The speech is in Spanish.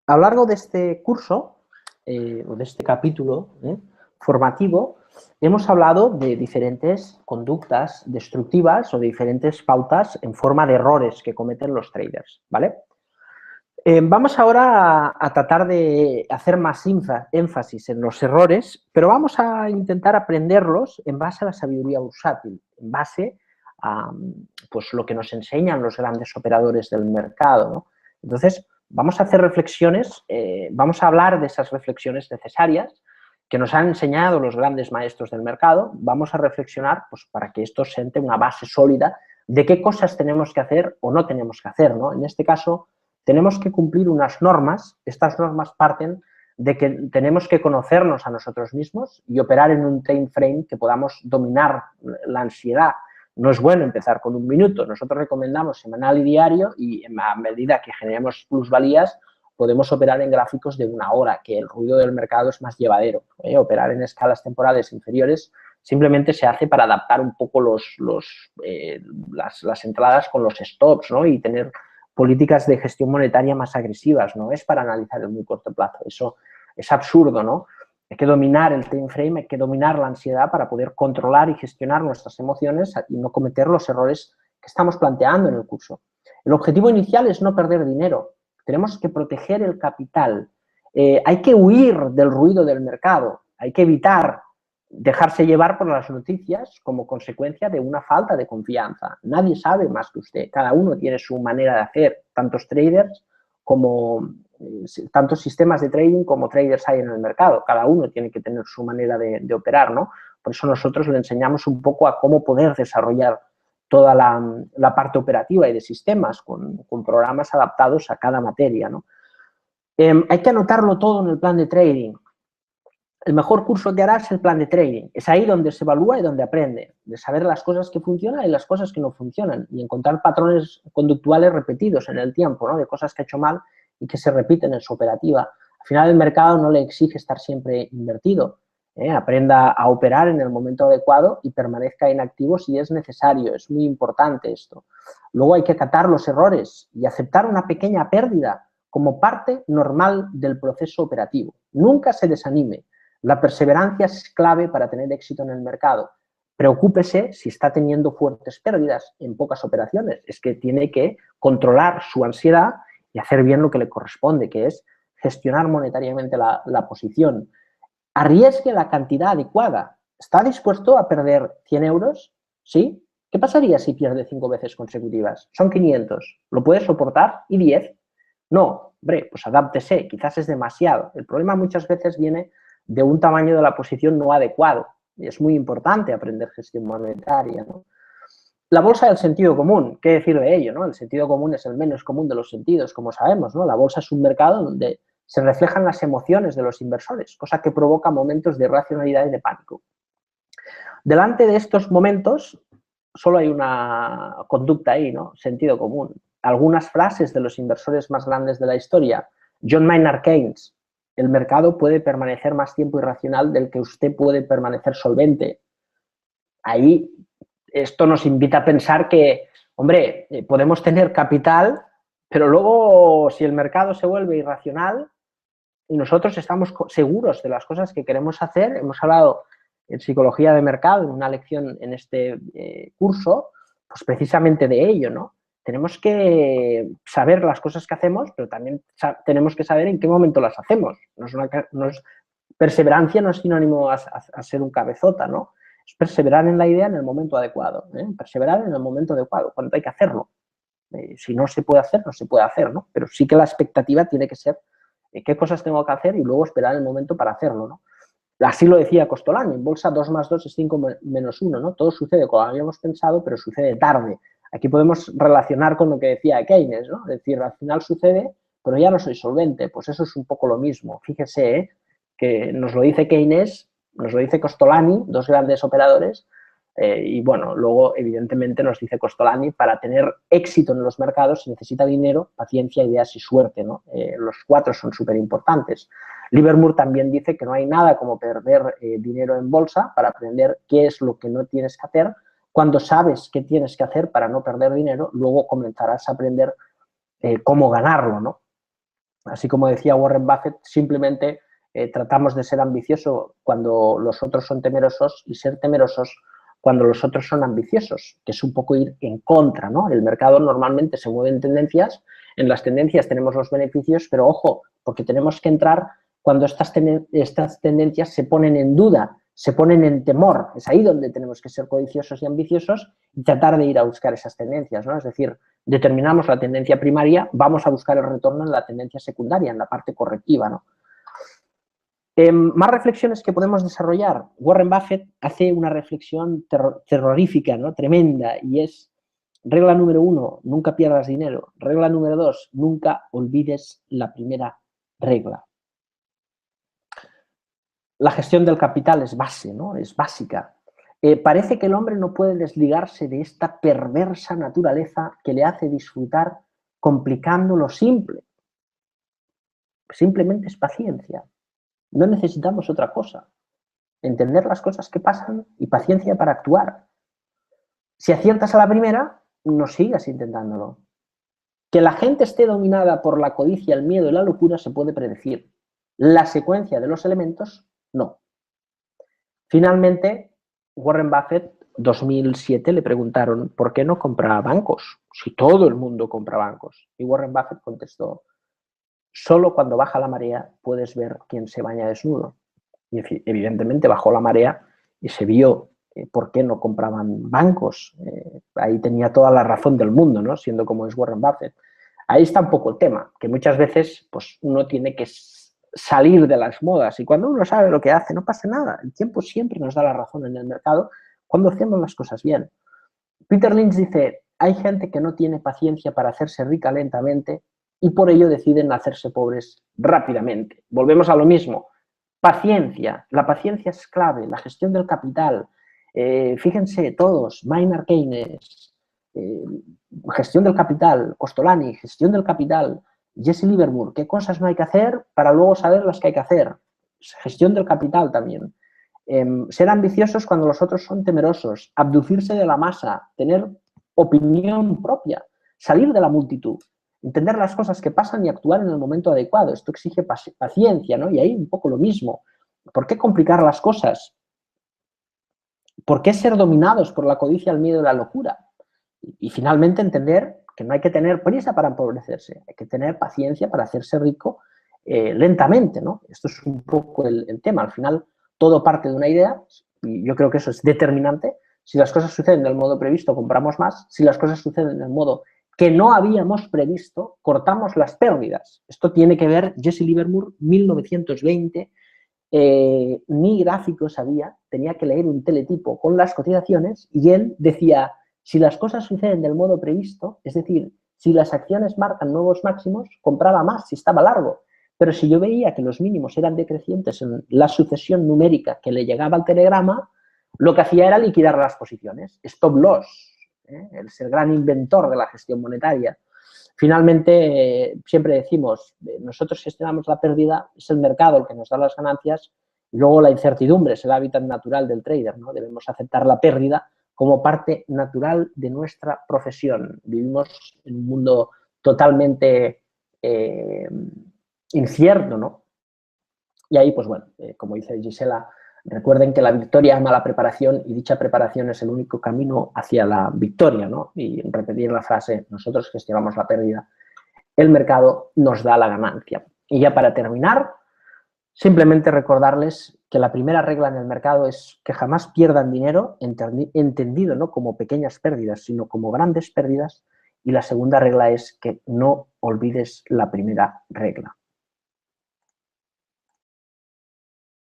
A lo largo de este curso, o de este capítulo formativo, hemos hablado de diferentes conductas destructivas o de diferentes pautas en forma de errores que cometen los traders, ¿vale? Vamos ahora a tratar de hacer más énfasis en los errores, pero vamos a intentar aprenderlos en base a la sabiduría bursátil, en base a pues, lo que nos enseñan los grandes operadores del mercado, ¿no? Entonces, vamos a hacer reflexiones, vamos a hablar de esas reflexiones necesarias que nos han enseñado los grandes maestros del mercado. Vamos a reflexionar pues, para que esto siente una base sólida de qué cosas tenemos que hacer o no tenemos que hacer, ¿no? En este caso, tenemos que cumplir unas normas. Estas normas parten de que tenemos que conocernos a nosotros mismos y operar en un time frame que podamos dominar la ansiedad. No es bueno empezar con un minuto. Nosotros recomendamos semanal y diario y a medida que generemos plusvalías podemos operar en gráficos de 1 hora, que el ruido del mercado es más llevadero. Operar en escalas temporales inferiores simplemente se hace para adaptar un poco las entradas con los stops, ¿no? Y tener políticas de gestión monetaria más agresivas, no es para analizar el muy corto plazo. Eso es absurdo, ¿no? Hay que dominar el time frame, hay que dominar la ansiedad para poder controlar y gestionar nuestras emociones y no cometer los errores que estamos planteando en el curso. El objetivo inicial es no perder dinero. Tenemos que proteger el capital. Hay que huir del ruido del mercado. Hay que evitar dejarse llevar por las noticias como consecuencia de una falta de confianza. Nadie sabe más que usted. Cada uno tiene su manera de hacer, tantos traders como tantos sistemas de trading como traders hay en el mercado. Cada uno tiene que tener su manera de operar, ¿no? Por eso nosotros le enseñamos un poco a cómo poder desarrollar toda la parte operativa y de sistemas con programas adaptados a cada materia, ¿no? Hay que anotarlo todo en el plan de trading. El mejor curso que harás es el plan de trading. Es ahí donde se evalúa y donde aprende, de saber las cosas que funcionan y las cosas que no funcionan y encontrar patrones conductuales repetidos en el tiempo, ¿no? De cosas que ha hecho mal y que se repiten en su operativa. Al final el mercado no le exige estar siempre invertido. Aprenda a operar en el momento adecuado y permanezca inactivo si es necesario. Es muy importante esto. Luego hay que acatar los errores y aceptar una pequeña pérdida como parte normal del proceso operativo. Nunca se desanime. La perseverancia es clave para tener éxito en el mercado. Preocúpese si está teniendo fuertes pérdidas en pocas operaciones. Es que tiene que controlar su ansiedad y hacer bien lo que le corresponde, que es gestionar monetariamente la posición. Arriesgue la cantidad adecuada. ¿Está dispuesto a perder 100 euros? ¿Sí? ¿Qué pasaría si pierde 5 veces consecutivas? Son 500. ¿Lo puede soportar? ¿Y 10? No. Hombre, pues adáptese. Quizás es demasiado. El problema muchas veces viene de un tamaño de la posición no adecuado. Y es muy importante aprender gestión monetaria, ¿no? La bolsa del sentido común, ¿qué decir de ello, no? El sentido común es el menos común de los sentidos, como sabemos, ¿no? La bolsa es un mercado donde se reflejan las emociones de los inversores, cosa que provoca momentos de irracionalidad y de pánico. Delante de estos momentos, solo hay una conducta ahí, ¿no? Sentido común. Algunas frases de los inversores más grandes de la historia. John Maynard Keynes: el mercado puede permanecer más tiempo irracional del que usted puede permanecer solvente. Ahí esto nos invita a pensar que, hombre, podemos tener capital, pero luego si el mercado se vuelve irracional y nosotros estamos seguros de las cosas que queremos hacer, hemos hablado en psicología de mercado, en una lección en este curso, pues precisamente de ello, ¿no? Tenemos que saber las cosas que hacemos, pero también tenemos que saber en qué momento las hacemos. Perseverancia no es sinónimo a ser un cabezota, ¿no? Es perseverar en la idea en el momento adecuado, perseverar en el momento adecuado, cuando hay que hacerlo. Si no se puede hacer, no se puede hacer, ¿no? Pero sí que la expectativa tiene que ser qué cosas tengo que hacer y luego esperar el momento para hacerlo, ¿no? Así lo decía Costolani: en bolsa 2 más 2 es 5 menos 1, ¿no? Todo sucede como habíamos pensado, pero sucede tarde. Aquí podemos relacionar con lo que decía Keynes, ¿no? Es decir, al final sucede, pero ya no soy solvente. Pues eso es un poco lo mismo. Fíjese, que nos lo dice Keynes, nos lo dice Costolani, dos grandes operadores, y bueno, luego evidentemente nos dice Costolani: para tener éxito en los mercados se necesita dinero, paciencia, ideas y suerte, ¿no? Los 4 son súper importantes. Livermore también dice que no hay nada como perder dinero en bolsa para aprender qué es lo que no tienes que hacer. Cuando sabes qué tienes que hacer para no perder dinero, luego comenzarás a aprender cómo ganarlo, ¿no? Así como decía Warren Buffett, simplemente tratamos de ser ambiciosos cuando los otros son temerosos y ser temerosos cuando los otros son ambiciosos, que es un poco ir en contra, ¿no? El mercado normalmente se mueve en tendencias, en las tendencias tenemos los beneficios, pero ojo, porque tenemos que entrar cuando estas tendencias se ponen en duda, se ponen en temor. Es ahí donde tenemos que ser codiciosos y ambiciosos y tratar de ir a buscar esas tendencias, ¿no? Es decir, determinamos la tendencia primaria, vamos a buscar el retorno en la tendencia secundaria, en la parte correctiva, ¿no? Más reflexiones que podemos desarrollar. Warren Buffett hace una reflexión terrorífica, ¿no? Tremenda, y es: regla número 1, nunca pierdas dinero. Regla número 2, nunca olvides la primera regla. La gestión del capital es base, ¿no? Es básica. Parece que el hombre no puede desligarse de esta perversa naturaleza que le hace disfrutar complicando lo simple. Simplemente es paciencia. No necesitamos otra cosa. Entender las cosas que pasan y paciencia para actuar. Si aciertas a la primera, no sigas intentándolo. Que la gente esté dominada por la codicia, el miedo y la locura se puede predecir. La secuencia de los elementos, no. Finalmente, Warren Buffett, 2007, le preguntaron ¿por qué no compra bancos? Si todo el mundo compra bancos. Y Warren Buffett contestó: solo cuando baja la marea puedes ver quién se baña desnudo. Y evidentemente bajó la marea y se vio por qué no compraban bancos. Ahí tenía toda la razón del mundo, ¿no? Siendo como es Warren Buffett. Ahí está un poco el tema, que muchas veces pues, uno tiene que salir de las modas y cuando uno sabe lo que hace no pasa nada. El tiempo siempre nos da la razón en el mercado cuando hacemos las cosas bien. Peter Lynch dice: hay gente que no tiene paciencia para hacerse rica lentamente y por ello deciden hacerse pobres rápidamente. Volvemos a lo mismo. Paciencia. La paciencia es clave. La gestión del capital. Fíjense todos, Maynard Keynes, gestión del capital, Costolani, gestión del capital, Jesse Livermore, qué cosas no hay que hacer para luego saber las que hay que hacer. Gestión del capital también. Ser ambiciosos cuando los otros son temerosos, abducirse de la masa, tener opinión propia, salir de la multitud, entender las cosas que pasan y actuar en el momento adecuado. Esto exige paciencia, ¿no? Y ahí un poco lo mismo. ¿Por qué complicar las cosas? ¿Por qué ser dominados por la codicia, el miedo y la locura? Y finalmente entender que no hay que tener prisa para empobrecerse, hay que tener paciencia para hacerse rico lentamente, ¿no? Esto es un poco el tema. Al final, todo parte de una idea y yo creo que eso es determinante. Si las cosas suceden del modo previsto, compramos más. Si las cosas suceden del modo que no habíamos previsto, cortamos las pérdidas. Esto tiene que ver Jesse Livermore, 1920, ni gráficos había, tenía que leer un teletipo con las cotizaciones y él decía: si las cosas suceden del modo previsto, es decir, si las acciones marcan nuevos máximos, compraba más si estaba largo. Pero si yo veía que los mínimos eran decrecientes en la sucesión numérica que le llegaba al telegrama, lo que hacía era liquidar las posiciones. Stop loss, es el gran inventor de la gestión monetaria. Finalmente, siempre decimos, nosotros gestionamos la pérdida, es el mercado el que nos da las ganancias, y luego la incertidumbre es el hábitat natural del trader, ¿no? Debemos aceptar la pérdida como parte natural de nuestra profesión. Vivimos en un mundo totalmente incierto, ¿no? Y ahí, pues bueno, como dice Gisela, recuerden que la victoria ama la preparación y dicha preparación es el único camino hacia la victoria, ¿no? Y repetir la frase: nosotros gestionamos la pérdida, el mercado nos da la ganancia. Y ya para terminar, simplemente recordarles que la primera regla en el mercado es que jamás pierdan dinero, entendido no como pequeñas pérdidas, sino como grandes pérdidas. Y la segunda regla es que no olvides la primera regla.